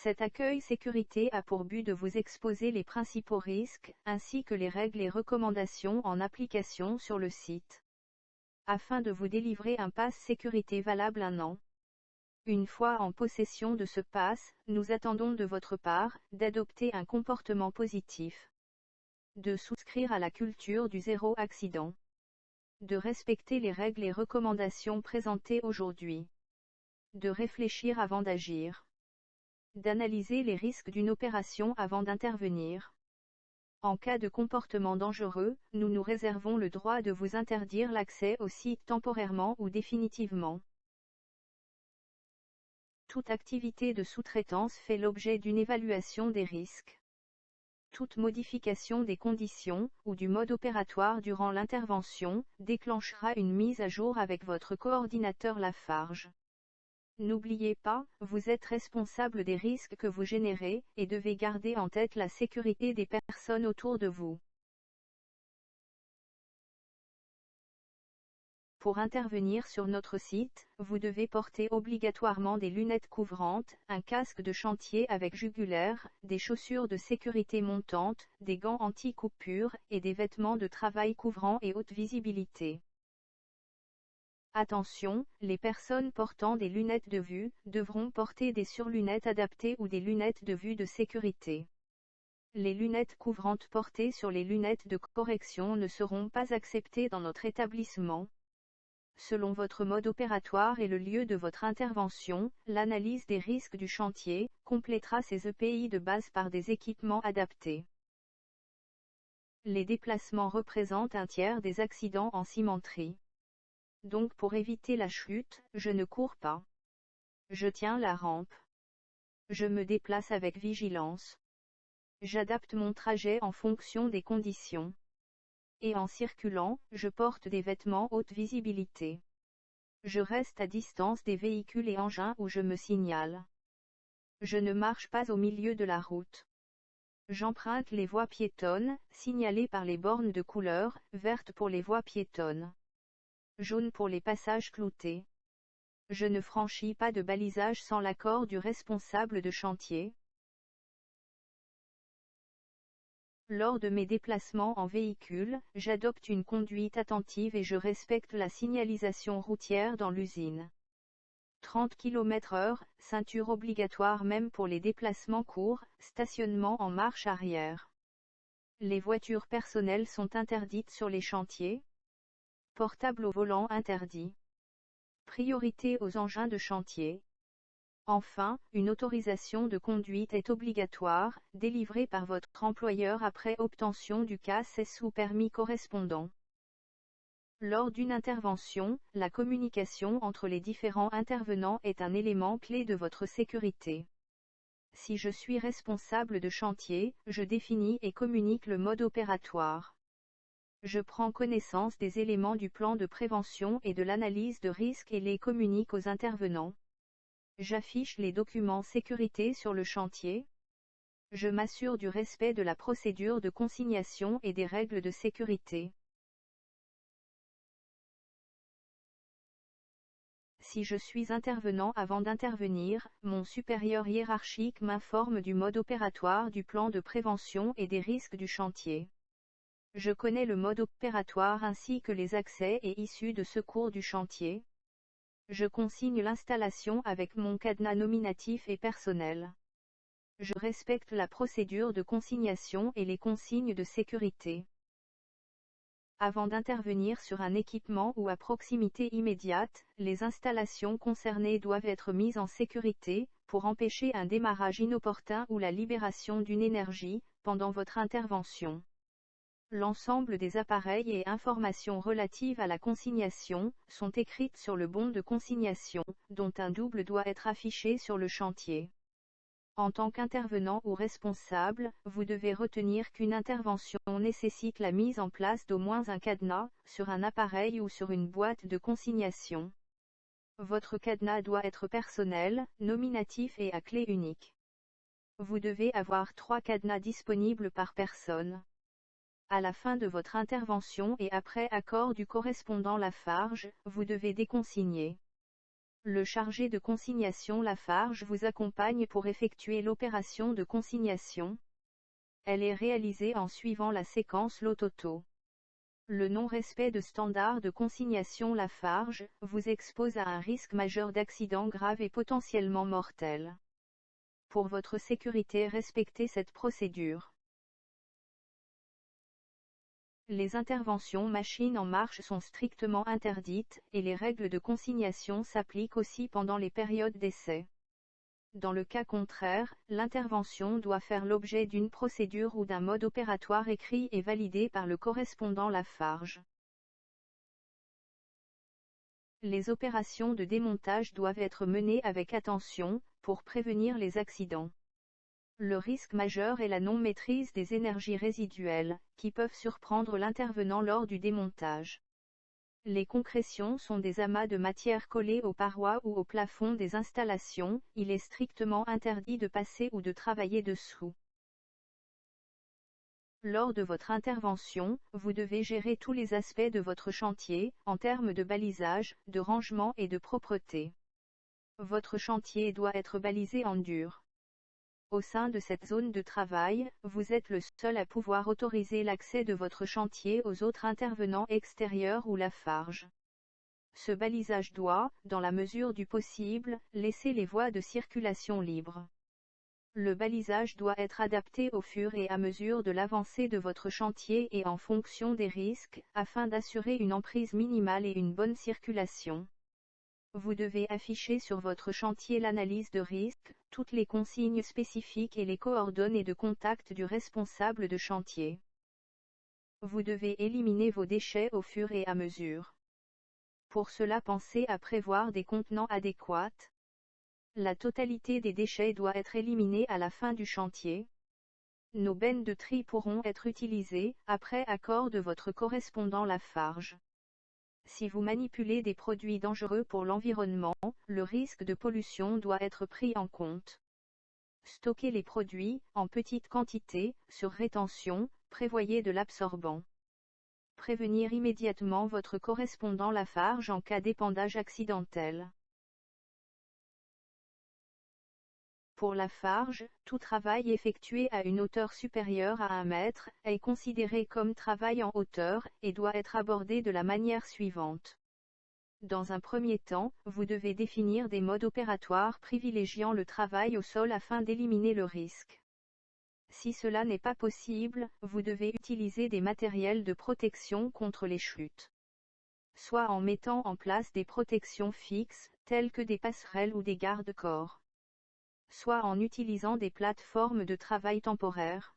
Cet accueil sécurité a pour but de vous exposer les principaux risques, ainsi que les règles et recommandations en application sur le site, afin de vous délivrer un pass sécurité valable 1 an. Une fois en possession de ce pass, nous attendons de votre part d'adopter un comportement positif, de souscrire à la culture du zéro accident, de respecter les règles et recommandations présentées aujourd'hui, de réfléchir avant d'agir, d'analyser les risques d'une opération avant d'intervenir. En cas de comportement dangereux, nous nous réservons le droit de vous interdire l'accès au site temporairement ou définitivement. Toute activité de sous-traitance fait l'objet d'une évaluation des risques. Toute modification des conditions ou du mode opératoire durant l'intervention déclenchera une mise à jour avec votre coordinateur Lafarge. N'oubliez pas, vous êtes responsable des risques que vous générez, et devez garder en tête la sécurité des personnes autour de vous. Pour intervenir sur notre site, vous devez porter obligatoirement des lunettes couvrantes, un casque de chantier avec jugulaire, des chaussures de sécurité montantes, des gants anti-coupure, et des vêtements de travail couvrant et haute visibilité. Attention, les personnes portant des lunettes de vue devront porter des surlunettes adaptées ou des lunettes de vue de sécurité. Les lunettes couvrantes portées sur les lunettes de correction ne seront pas acceptées dans notre établissement. Selon votre mode opératoire et le lieu de votre intervention, l'analyse des risques du chantier complétera ces EPI de base par des équipements adaptés. Les déplacements représentent un tiers des accidents en cimenterie. Donc pour éviter la chute, je ne cours pas. Je tiens la rampe. Je me déplace avec vigilance. J'adapte mon trajet en fonction des conditions. Et en circulant, je porte des vêtements haute visibilité. Je reste à distance des véhicules et engins où je me signale. Je ne marche pas au milieu de la route. J'emprunte les voies piétonnes, signalées par les bornes de couleur, verte pour les voies piétonnes, jaune pour les passages cloutés. Je ne franchis pas de balisage sans l'accord du responsable de chantier. Lors de mes déplacements en véhicule, j'adopte une conduite attentive et je respecte la signalisation routière dans l'usine. 30 km/h, ceinture obligatoire même pour les déplacements courts, stationnement en marche arrière. Les voitures personnelles sont interdites sur les chantiers. Portable au volant interdit. Priorité aux engins de chantier. Enfin, une autorisation de conduite est obligatoire, délivrée par votre employeur après obtention du CASS ou permis correspondant. Lors d'une intervention, la communication entre les différents intervenants est un élément clé de votre sécurité. Si je suis responsable de chantier, je définis et communique le mode opératoire. Je prends connaissance des éléments du plan de prévention et de l'analyse de risque et les communique aux intervenants. J'affiche les documents sécurité sur le chantier. Je m'assure du respect de la procédure de consignation et des règles de sécurité. Si je suis intervenant avant d'intervenir, mon supérieur hiérarchique m'informe du mode opératoire du plan de prévention et des risques du chantier. Je connais le mode opératoire ainsi que les accès et issues de secours du chantier. Je consigne l'installation avec mon cadenas nominatif et personnel. Je respecte la procédure de consignation et les consignes de sécurité. Avant d'intervenir sur un équipement ou à proximité immédiate, les installations concernées doivent être mises en sécurité, pour empêcher un démarrage inopportun ou la libération d'une énergie, pendant votre intervention. L'ensemble des appareils et informations relatives à la consignation sont écrites sur le bon de consignation, dont un double doit être affiché sur le chantier. En tant qu'intervenant ou responsable, vous devez retenir qu'une intervention nécessite la mise en place d'au moins un cadenas, sur un appareil ou sur une boîte de consignation. Votre cadenas doit être personnel, nominatif et à clé unique. Vous devez avoir 3 cadenas disponibles par personne. À la fin de votre intervention et après accord du correspondant Lafarge, vous devez déconsigner. Le chargé de consignation Lafarge vous accompagne pour effectuer l'opération de consignation. Elle est réalisée en suivant la séquence Lototo. Le non-respect de standards de consignation Lafarge vous expose à un risque majeur d'accident grave et potentiellement mortel. Pour votre sécurité, respectez cette procédure. Les interventions machines en marche sont strictement interdites, et les règles de consignation s'appliquent aussi pendant les périodes d'essai. Dans le cas contraire, l'intervention doit faire l'objet d'une procédure ou d'un mode opératoire écrit et validé par le correspondant Lafarge. Les opérations de démontage doivent être menées avec attention, pour prévenir les accidents. Le risque majeur est la non-maîtrise des énergies résiduelles, qui peuvent surprendre l'intervenant lors du démontage. Les concrétions sont des amas de matière collés aux parois ou au plafond des installations, il est strictement interdit de passer ou de travailler dessous. Lors de votre intervention, vous devez gérer tous les aspects de votre chantier, en termes de balisage, de rangement et de propreté. Votre chantier doit être balisé en dur. Au sein de cette zone de travail, vous êtes le seul à pouvoir autoriser l'accès de votre chantier aux autres intervenants extérieurs ou Lafarge. Ce balisage doit, dans la mesure du possible, laisser les voies de circulation libres. Le balisage doit être adapté au fur et à mesure de l'avancée de votre chantier et en fonction des risques, afin d'assurer une emprise minimale et une bonne circulation. Vous devez afficher sur votre chantier l'analyse de risque, toutes les consignes spécifiques et les coordonnées de contact du responsable de chantier. Vous devez éliminer vos déchets au fur et à mesure. Pour cela, pensez à prévoir des contenants adéquats. La totalité des déchets doit être éliminée à la fin du chantier. Nos bennes de tri pourront être utilisées, après accord de votre correspondant Lafarge. Si vous manipulez des produits dangereux pour l'environnement, le risque de pollution doit être pris en compte. Stockez les produits, en petite quantité, sur rétention, prévoyez de l'absorbant. Prévenir immédiatement votre correspondant Lafarge en cas d'épandage accidentel. Pour Lafarge, tout travail effectué à une hauteur supérieure à 1 mètre est considéré comme travail en hauteur et doit être abordé de la manière suivante. Dans un premier temps, vous devez définir des modes opératoires privilégiant le travail au sol afin d'éliminer le risque. Si cela n'est pas possible, vous devez utiliser des matériels de protection contre les chutes. Soit en mettant en place des protections fixes, telles que des passerelles ou des garde-corps. Soit en utilisant des plateformes de travail temporaires.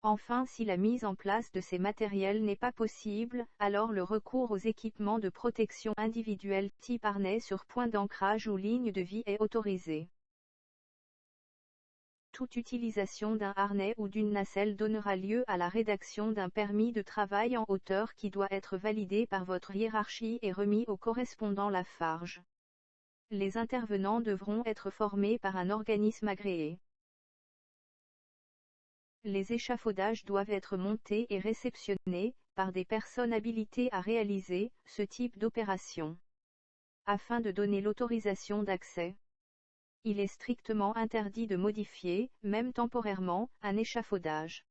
Enfin, si la mise en place de ces matériels n'est pas possible, alors le recours aux équipements de protection individuels type harnais sur point d'ancrage ou ligne de vie est autorisé. Toute utilisation d'un harnais ou d'une nacelle donnera lieu à la rédaction d'un permis de travail en hauteur qui doit être validé par votre hiérarchie et remis au correspondant Lafarge. Les intervenants devront être formés par un organisme agréé. Les échafaudages doivent être montés et réceptionnés, par des personnes habilitées à réaliser ce type d'opération. Afin de donner l'autorisation d'accès, il est strictement interdit de modifier, même temporairement, un échafaudage.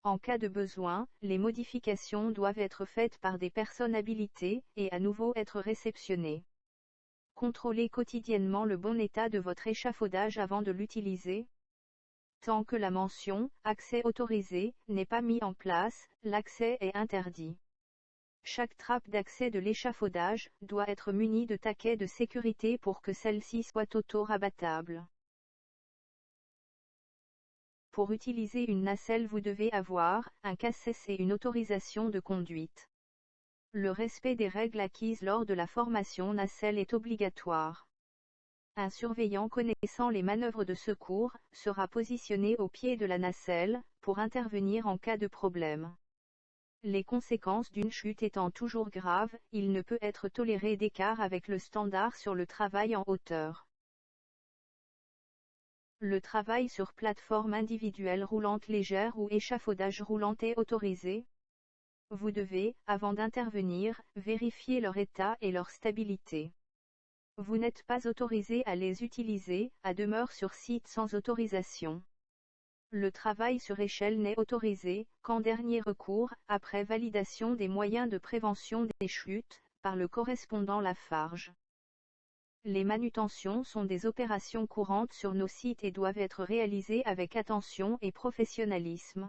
En cas de besoin, les modifications doivent être faites par des personnes habilitées, et à nouveau être réceptionnées. Contrôlez quotidiennement le bon état de votre échafaudage avant de l'utiliser. Tant que la mention « accès autorisé » n'est pas mise en place, l'accès est interdit. Chaque trappe d'accès de l'échafaudage doit être munie de taquets de sécurité pour que celle-ci soit auto-rabattable. Pour utiliser une nacelle, vous devez avoir un CACES et une autorisation de conduite. Le respect des règles acquises lors de la formation nacelle est obligatoire. Un surveillant connaissant les manœuvres de secours sera positionné au pied de la nacelle, pour intervenir en cas de problème. Les conséquences d'une chute étant toujours graves, il ne peut être toléré d'écart avec le standard sur le travail en hauteur. Le travail sur plateforme individuelle roulante légère ou échafaudage roulant est autorisé. Vous devez, avant d'intervenir, vérifier leur état et leur stabilité. Vous n'êtes pas autorisé à les utiliser, à demeure sur site sans autorisation. Le travail sur échelle n'est autorisé qu'en dernier recours, après validation des moyens de prévention des chutes, par le correspondant Lafarge. Les manutentions sont des opérations courantes sur nos sites et doivent être réalisées avec attention et professionnalisme.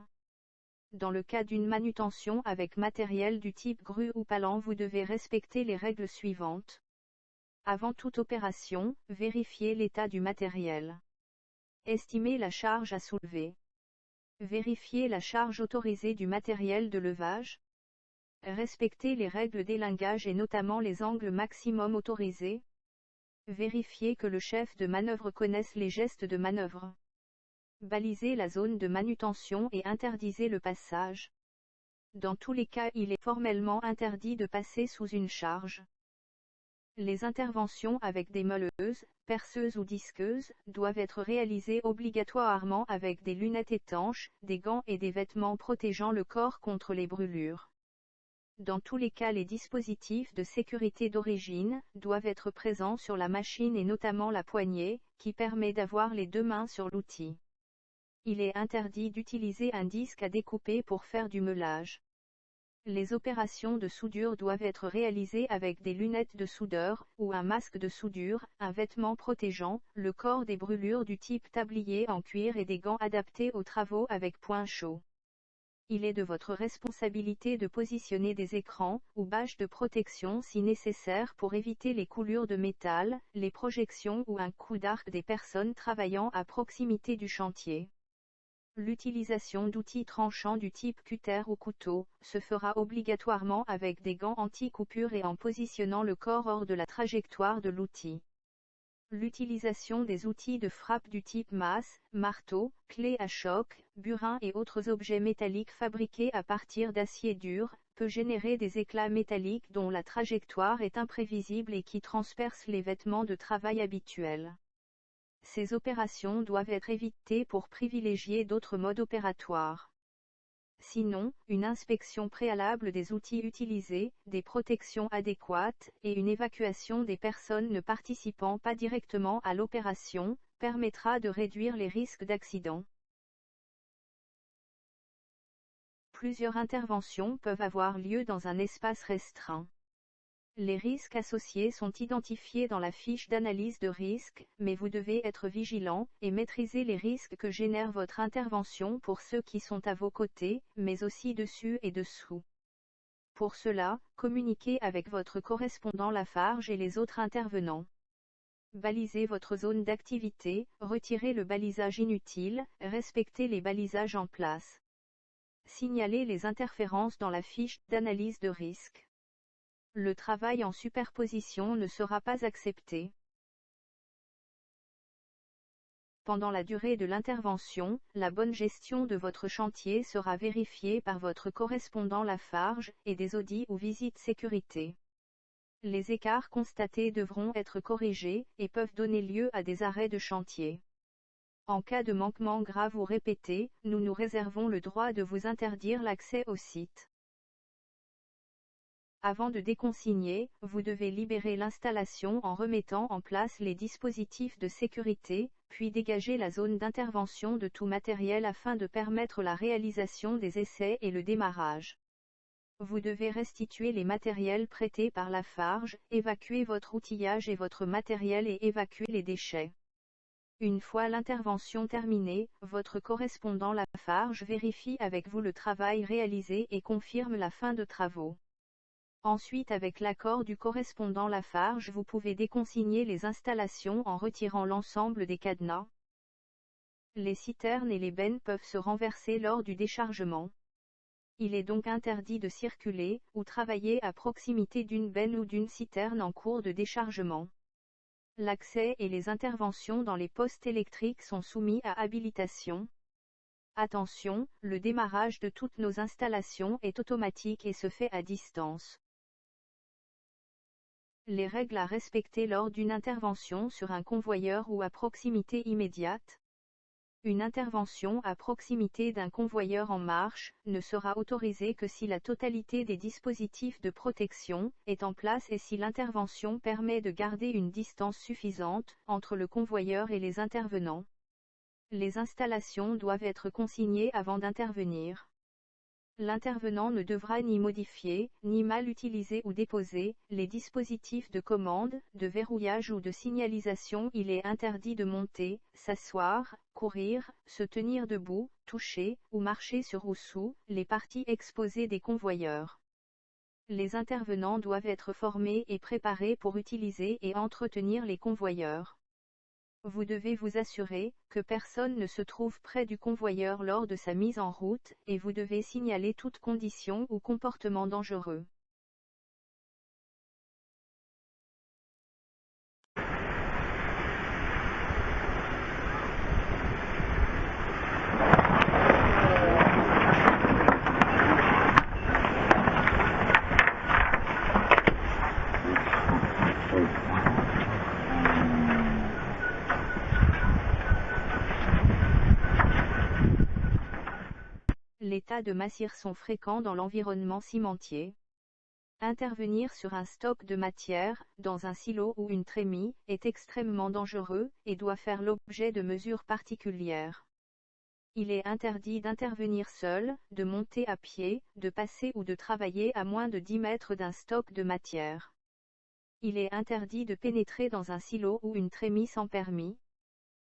Dans le cas d'une manutention avec matériel du type grue ou palan, vous devez respecter les règles suivantes. Avant toute opération, vérifiez l'état du matériel. Estimez la charge à soulever. Vérifiez la charge autorisée du matériel de levage. Respectez les règles d'élingage et notamment les angles maximum autorisés. Vérifiez que le chef de manœuvre connaisse les gestes de manœuvre. Balisez la zone de manutention et interdisez le passage. Dans tous les cas, il est formellement interdit de passer sous une charge. Les interventions avec des meuleuses, perceuses ou disqueuses doivent être réalisées obligatoirement avec des lunettes étanches, des gants et des vêtements protégeant le corps contre les brûlures. Dans tous les cas, les dispositifs de sécurité d'origine doivent être présents sur la machine et notamment la poignée, qui permet d'avoir les deux mains sur l'outil. Il est interdit d'utiliser un disque à découper pour faire du meulage. Les opérations de soudure doivent être réalisées avec des lunettes de soudeur, ou un masque de soudure, un vêtement protégeant le corps des brûlures du type tablier en cuir et des gants adaptés aux travaux avec points chauds. Il est de votre responsabilité de positionner des écrans, ou bâches de protection si nécessaire pour éviter les coulures de métal, les projections ou un coup d'arc des personnes travaillant à proximité du chantier. L'utilisation d'outils tranchants du type cutter ou couteau se fera obligatoirement avec des gants anti-coupure et en positionnant le corps hors de la trajectoire de l'outil. L'utilisation des outils de frappe du type masse, marteau, clé à choc, burin et autres objets métalliques fabriqués à partir d'acier dur, peut générer des éclats métalliques dont la trajectoire est imprévisible et qui transpercent les vêtements de travail habituels. Ces opérations doivent être évitées pour privilégier d'autres modes opératoires. Sinon, une inspection préalable des outils utilisés, des protections adéquates, et une évacuation des personnes ne participant pas directement à l'opération, permettra de réduire les risques d'accident. Plusieurs interventions peuvent avoir lieu dans un espace restreint. Les risques associés sont identifiés dans la fiche d'analyse de risque, mais vous devez être vigilant et maîtriser les risques que génère votre intervention pour ceux qui sont à vos côtés, mais aussi dessus et dessous. Pour cela, communiquez avec votre correspondant Lafarge et les autres intervenants. Balisez votre zone d'activité, retirez le balisage inutile, respectez les balisages en place. Signalez les interférences dans la fiche d'analyse de risque. Le travail en superposition ne sera pas accepté. Pendant la durée de l'intervention, la bonne gestion de votre chantier sera vérifiée par votre correspondant Lafarge et des audits ou visites sécurité. Les écarts constatés devront être corrigés et peuvent donner lieu à des arrêts de chantier. En cas de manquement grave ou répété, nous nous réservons le droit de vous interdire l'accès au site. Avant de déconsigner, vous devez libérer l'installation en remettant en place les dispositifs de sécurité, puis dégager la zone d'intervention de tout matériel afin de permettre la réalisation des essais et le démarrage. Vous devez restituer les matériels prêtés par Lafarge, évacuer votre outillage et votre matériel et évacuer les déchets. Une fois l'intervention terminée, votre correspondant Lafarge vérifie avec vous le travail réalisé et confirme la fin de travaux. Ensuite, avec l'accord du correspondant Lafarge, vous pouvez déconsigner les installations en retirant l'ensemble des cadenas. Les citernes et les bennes peuvent se renverser lors du déchargement. Il est donc interdit de circuler ou travailler à proximité d'une benne ou d'une citerne en cours de déchargement. L'accès et les interventions dans les postes électriques sont soumis à habilitation. Attention, le démarrage de toutes nos installations est automatique et se fait à distance. Les règles à respecter lors d'une intervention sur un convoyeur ou à proximité immédiate. Une intervention à proximité d'un convoyeur en marche ne sera autorisée que si la totalité des dispositifs de protection est en place et si l'intervention permet de garder une distance suffisante entre le convoyeur et les intervenants. Les installations doivent être consignées avant d'intervenir. L'intervenant ne devra ni modifier, ni mal utiliser ou déposer les dispositifs de commande, de verrouillage ou de signalisation. Il est interdit de monter, s'asseoir, courir, se tenir debout, toucher ou marcher sur ou sous les parties exposées des convoyeurs. Les intervenants doivent être formés et préparés pour utiliser et entretenir les convoyeurs. Vous devez vous assurer que personne ne se trouve près du convoyeur lors de sa mise en route, et vous devez signaler toute condition ou comportement dangereux. Les tas de massires sont fréquents dans l'environnement cimentier. Intervenir sur un stock de matière, dans un silo ou une trémie, est extrêmement dangereux, et doit faire l'objet de mesures particulières. Il est interdit d'intervenir seul, de monter à pied, de passer ou de travailler à moins de 10 mètres d'un stock de matière. Il est interdit de pénétrer dans un silo ou une trémie sans permis.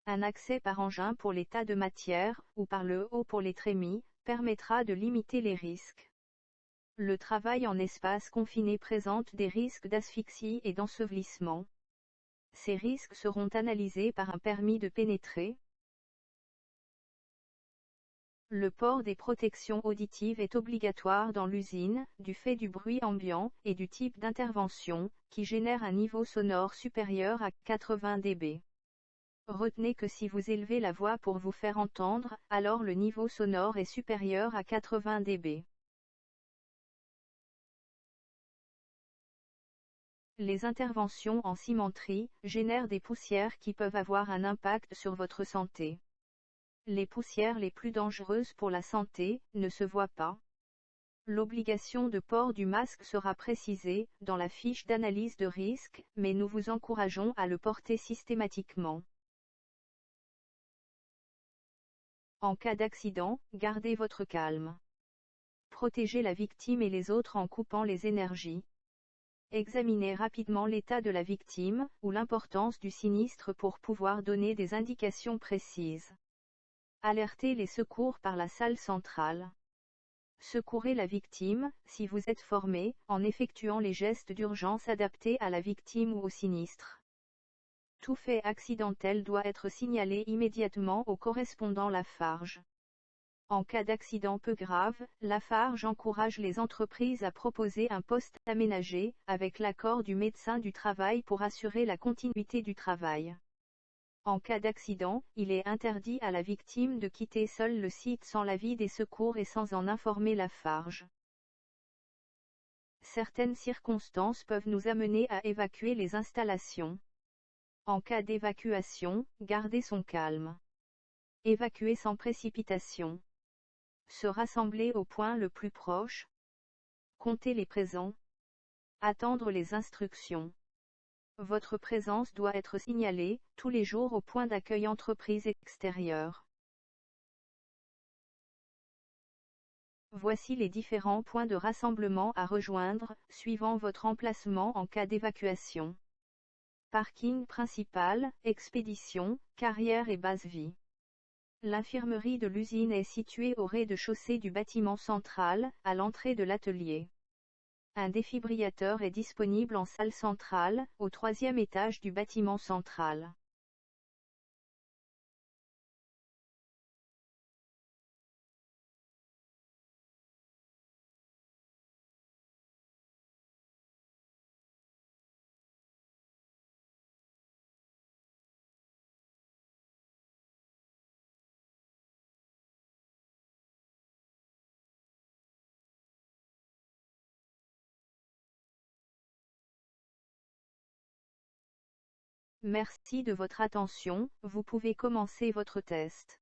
Un accès par engin pour les tas de matière, ou par le haut pour les trémies, permettra de limiter les risques. Le travail en espace confiné présente des risques d'asphyxie et d'ensevelissement. Ces risques seront analysés par un permis de pénétrer. Le port des protections auditives est obligatoire dans l'usine, du fait du bruit ambiant, et du type d'intervention, qui génère un niveau sonore supérieur à 80 dB. Retenez que si vous élevez la voix pour vous faire entendre, alors le niveau sonore est supérieur à 80 dB. Les interventions en cimenterie génèrent des poussières qui peuvent avoir un impact sur votre santé. Les poussières les plus dangereuses pour la santé ne se voient pas. L'obligation de port du masque sera précisée dans la fiche d'analyse de risque, mais nous vous encourageons à le porter systématiquement. En cas d'accident, gardez votre calme. Protégez la victime et les autres en coupant les énergies. Examinez rapidement l'état de la victime, ou l'importance du sinistre pour pouvoir donner des indications précises. Alertez les secours par la salle centrale. Secourez la victime, si vous êtes formé, en effectuant les gestes d'urgence adaptés à la victime ou au sinistre. Tout fait accidentel doit être signalé immédiatement au correspondant Lafarge. En cas d'accident peu grave, Lafarge encourage les entreprises à proposer un poste aménagé, avec l'accord du médecin du travail pour assurer la continuité du travail. En cas d'accident, il est interdit à la victime de quitter seule le site sans l'avis des secours et sans en informer Lafarge. Certaines circonstances peuvent nous amener à évacuer les installations. En cas d'évacuation, gardez son calme. Évacuer sans précipitation. Se rassembler au point le plus proche. Compter les présents. Attendre les instructions. Votre présence doit être signalée, tous les jours au point d'accueil entreprise extérieure. Voici les différents points de rassemblement à rejoindre, suivant votre emplacement en cas d'évacuation. Parking principal, expédition, carrière et base vie. L'infirmerie de l'usine est située au rez-de-chaussée du bâtiment central, à l'entrée de l'atelier. Un défibrillateur est disponible en salle centrale, au 3e étage du bâtiment central. Merci de votre attention, vous pouvez commencer votre test.